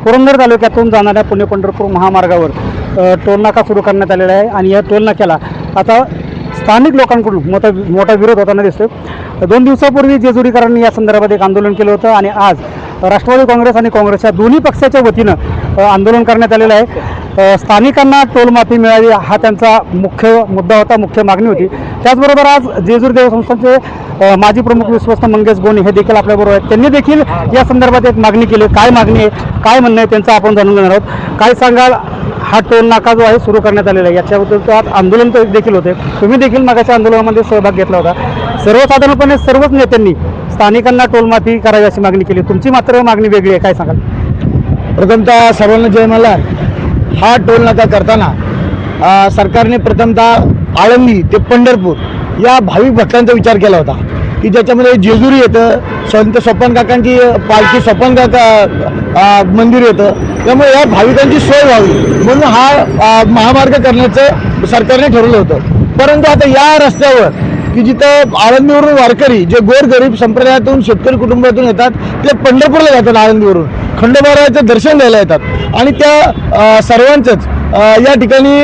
पुरंदर तालुक्यातून जाणाऱ्या पुणे पंढरपूर महामार्गावर टोलनाका सुरू करण्यात आलेला आहे आणि या टोलनाक्याला आता स्थानिक लोकांकडून मोठा विरोध होताना दिसतो। 2 दिवसापूर्वी जेजुरीकरांनी या संदर्भात एक आंदोलन केलं होतं आणि आज राष्ट्रवादी काँग्रेस आणि काँग्रेसच्या दोन्ही पक्षाच्या वतीनं आंदोलन करण्यात आलेलं आहे। स्थानिकांना टोलमाफी मिळावी हा त्यांचा मुख्य मुद्दा होता, मुख्य मागणी होती। त्याचबरोबर आज जेजुरी देवस्थानचे माजी प्रमुख विश्वस्त मंगेश गोणे हे देखील आपल्याबरोबर आहेत। त्यांनी देखील या संदर्भात एक मागणी केली। काय मागणी आहे, काय म्हणणं आहे त्यांचं आपण जाणून घेणार आहोत। काय सांगाल, हा टोल नाका जो आहे सुरू करण्यात आलेला आहे याच्याबद्दल आज आंदोलन देखील होते, तुम्ही देखील मागाच्या आंदोलनामध्ये सहभाग घेतला होता। सर्वसाधारणपणे सर्वच नेत्यांनी स्थानिकांना टोलमाफी करावी अशी मागणी केली, तुमची मात्र मागणी वेगळी आहे, काय सांगाल? प्रथमतः सर्वांना जय मल्हार। हा टोल नाका करताना सरकारने प्रथमतः आळंदी ते पंढरपूर या भाविक भक्तांचा विचार केला होता की ज्याच्यामध्ये जेजुरी येतं, संत सोपान काकांची पालखी सोपान काका मंदिर येतं, त्यामुळे या भाविकांची सोय व्हावी म्हणून हा महामार्ग करण्याचं सरकारने ठरवलं होतं। परंतु आता या रस्त्यावर की जिथं आळंदीवरून वारकरी जे गोरगरीब संप्रदायातून शेतकरी कुटुंबातून येतात ते पंढरपूरला जातात, आळंदीवरून खंडोबारायाचं दर्शन घ्यायला येतात आणि त्या सर्वांचंच या ठिकाणी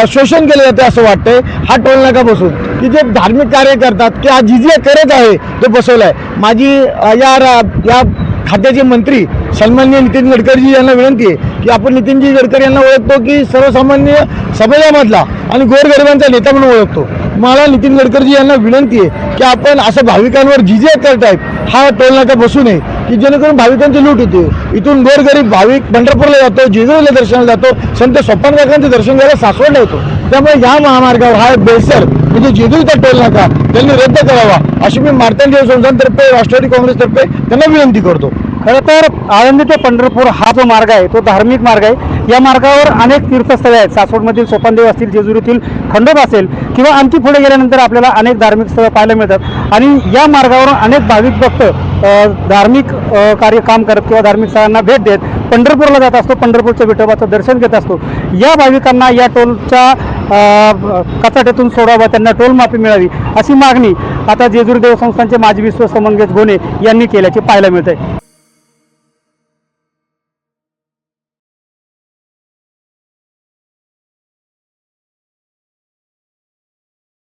शोषण केलं जातं असं वाटतंय हा टोल नाका बसून, की जे धार्मिक कार्य करतात की हा जिजिया करत आहे तो बसवला आहे। माझी या खात्याचे मंत्री सन्माननीय नितीन गडकरीजी यांना विनंती आहे की आपण नितीनजी गडकरी यांना ओळखतो की सर्वसामान्य समाजामधला आणि गोरगरिबांचा नेता म्हणून ओळखतो। मला नितीन गडकरीजी यांना विनंती आहे की आपण असं भाविकांवर जिजिया कर टाईप हा टोल नाका बसू नये की जेणेकरून भाविकांची लूट होते। इथून गोरगरीब भाविक पंढरपूरला जातो, जेजुरीला दर्शनाला जातो, संत सोपान काकांचं दर्शन घ्यायला सासवडला येतो। त्यामुळे या महामार्गावर हा बेसर म्हणजे जेजुरीचा टोल नाका त्यांनी रद्द करावा अशी मी मार्तंड संस्थांतर्फे राष्ट्रवादी काँग्रेसतर्फे त्यांना विनंती करतो। खरं तर आळंदी ते पंढरपूर हा जो मार्ग आहे तो धार्मिक मार्ग आहे। या मार्गावर अनेक तीर्थस्थळे आहेत, सासवडमधील सोपानदेव असतील, जेजुरीतील खंडोबा असेल किंवा आणखी पुढे गेल्यानंतर आपल्याला अनेक धार्मिक स्थळं पाहायला मिळतात आणि या मार्गावरून अनेक भाविक भक्त धार्मिक काम करत किंवा धार्मिक स्थळांना भेट देत पंढरपूरला जात असतो, पंढरपूरच्या विठोबाचं दर्शन घेत असतो। या भाविकांना या टोलच्या कचाट्यातून सोडावा, त्यांना टोल माफी मिळावी अशी मागणी आता जेजुरी देवस्थानचे माजी विश्वस्त मंगेश गोणे यांनी केल्याचे पाहायला मिळत आहे।